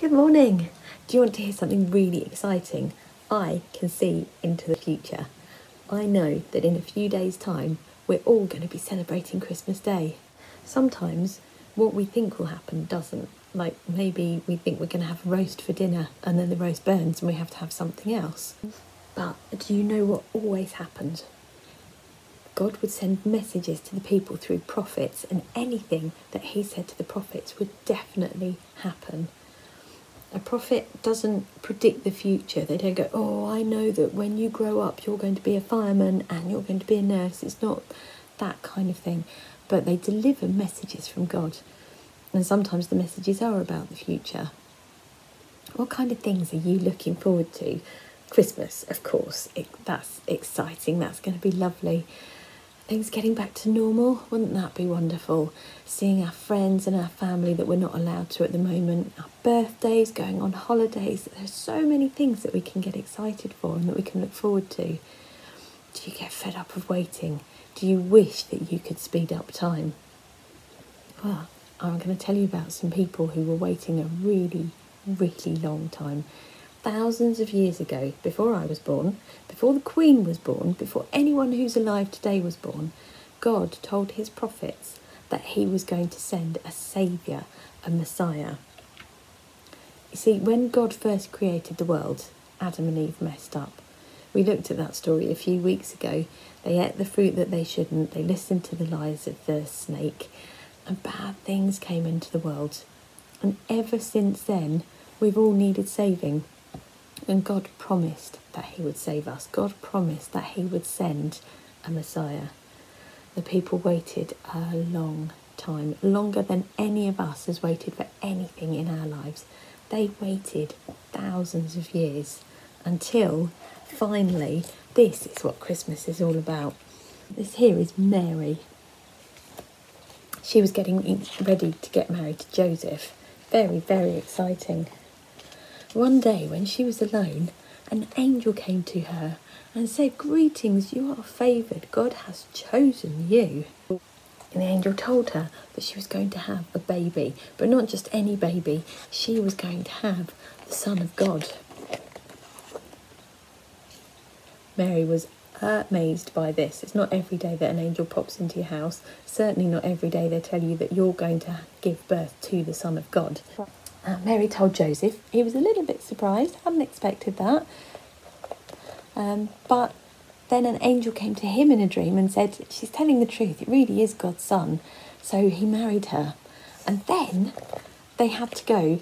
Good morning. Do you want to hear something really exciting? I can see into the future. I know that in a few days' time, we're all going to be celebrating Christmas Day. Sometimes what we think will happen doesn't. Like maybe we think we're going to have a roast for dinner and then the roast burns and we have to have something else. But do you know what always happened? God would send messages to the people through prophets, and anything that he said to the prophets would definitely happen. A prophet doesn't predict the future. They don't go, oh, I know that when you grow up you're going to be a fireman and you're going to be a nurse. It's not that kind of thing. But they deliver messages from God. And sometimes the messages are about the future. What kind of things are you looking forward to? Christmas, of course. That's exciting. That's going to be lovely. Things getting back to normal, wouldn't that be wonderful? Seeing our friends and our family that we're not allowed to at the moment, our birthdays, going on holidays. There's so many things that we can get excited for and that we can look forward to. Do you get fed up of waiting? Do you wish that you could speed up time? Well, I'm going to tell you about some people who were waiting a really, really long time. Thousands of years ago, before I was born, before the Queen was born, before anyone who's alive today was born, God told his prophets that he was going to send a saviour, a Messiah. You see, when God first created the world, Adam and Eve messed up. We looked at that story a few weeks ago. They ate the fruit that they shouldn't, they listened to the lies of the snake, and bad things came into the world. And ever since then, we've all needed saving. And God promised that he would save us. God promised that he would send a Messiah. The people waited a long time, longer than any of us has waited for anything in our lives. They waited thousands of years until finally, this is what Christmas is all about. This here is Mary. She was getting ready to get married to Joseph. Very, very exciting. One day when she was alone, an angel came to her and said, "Greetings, you are favoured. God has chosen you." And the angel told her that she was going to have a baby, but not just any baby. She was going to have the Son of God. Mary was amazed by this. It's not every day that an angel pops into your house. Certainly not every day they tell you that you're going to give birth to the Son of God. Mary told Joseph. He was a little bit surprised, hadn't expected that. But then an angel came to him in a dream and said, she's telling the truth, it really is God's son. So he married her. And then they had to go,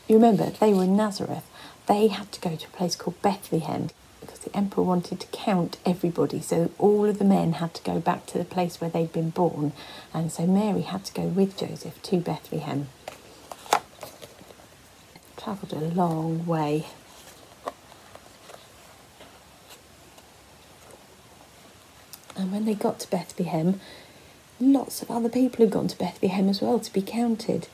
you remember, they were in Nazareth. They had to go to a place called Bethlehem because the emperor wanted to count everybody. So all of the men had to go back to the place where they'd been born. And so Mary had to go with Joseph to Bethlehem. Travelled a long way. And when they got to Bethlehem, lots of other people had gone to Bethlehem as well to be counted.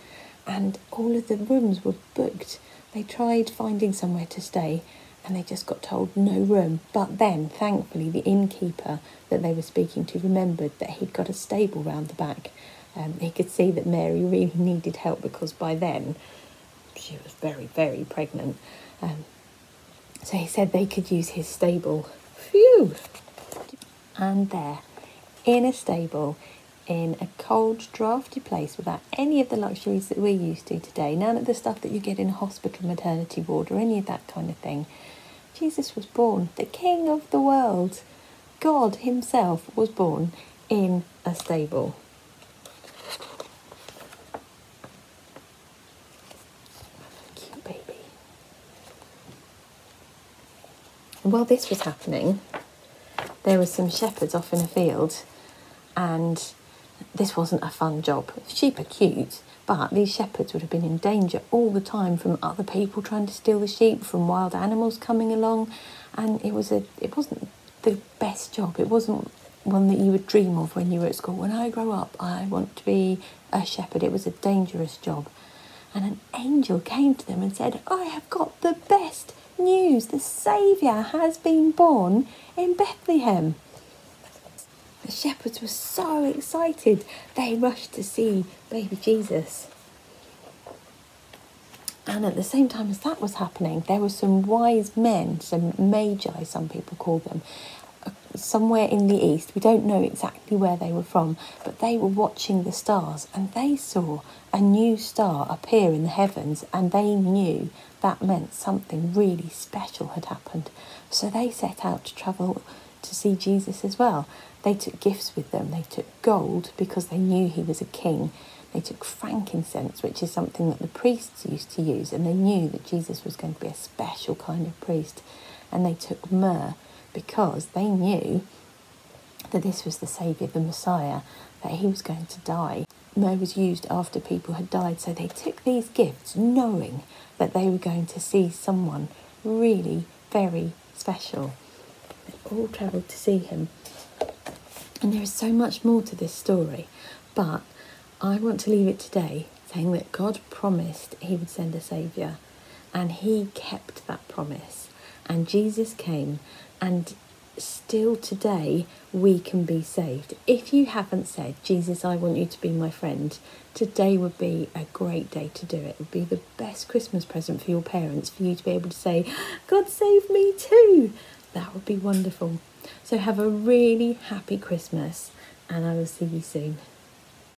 And all of the rooms were booked. They tried finding somewhere to stay and they just got told no room. But then, thankfully, the innkeeper that they were speaking to remembered that he'd got a stable round the back. He could see that Mary really needed help because by then she was very, very pregnant. So he said they could use his stable. Phew! And there, in a stable, in a cold, drafty place without any of the luxuries that we're used to today, none of the stuff that you get in a hospital maternity ward or any of that kind of thing, Jesus was born, the King of the world. God himself was born in a stable. While this was happening, there were some shepherds off in a field, and this wasn't a fun job. Sheep are cute, but these shepherds would have been in danger all the time from other people trying to steal the sheep, from wild animals coming along, and it wasn't the best job. It wasn't one that you would dream of when you were at school. When I grow up, I want to be a shepherd. It was a dangerous job. And an angel came to them and said, "I have got the best news. The Saviour has been born in Bethlehem." The shepherds were so excited. They rushed to see baby Jesus. And at the same time as that was happening, there were some wise men, some magi, some people call them, somewhere in the east. We don't know exactly where they were from, but they were watching the stars, and they saw a new star appear in the heavens, and they knew that meant something really special had happened. So they set out to travel to see Jesus as well. They took gifts with them. They took gold because they knew he was a king. They took frankincense, which is something that the priests used to use, and they knew that Jesus was going to be a special kind of priest. And they took myrrh because they knew that this was the Saviour, the Messiah, that he was going to die. Myrrh was used after people had died, so they took these gifts knowing that they were going to see someone really very special. They all travelled to see him. And there is so much more to this story, but I want to leave it today saying that God promised he would send a saviour, and he kept that promise, and Jesus came, and still today we can be saved. If you haven't said, Jesus, I want you to be my friend, today would be a great day to do it. It would be the best Christmas present for your parents, for you to be able to say, God save me too. That would be wonderful. So have a really happy Christmas, and I will see you soon.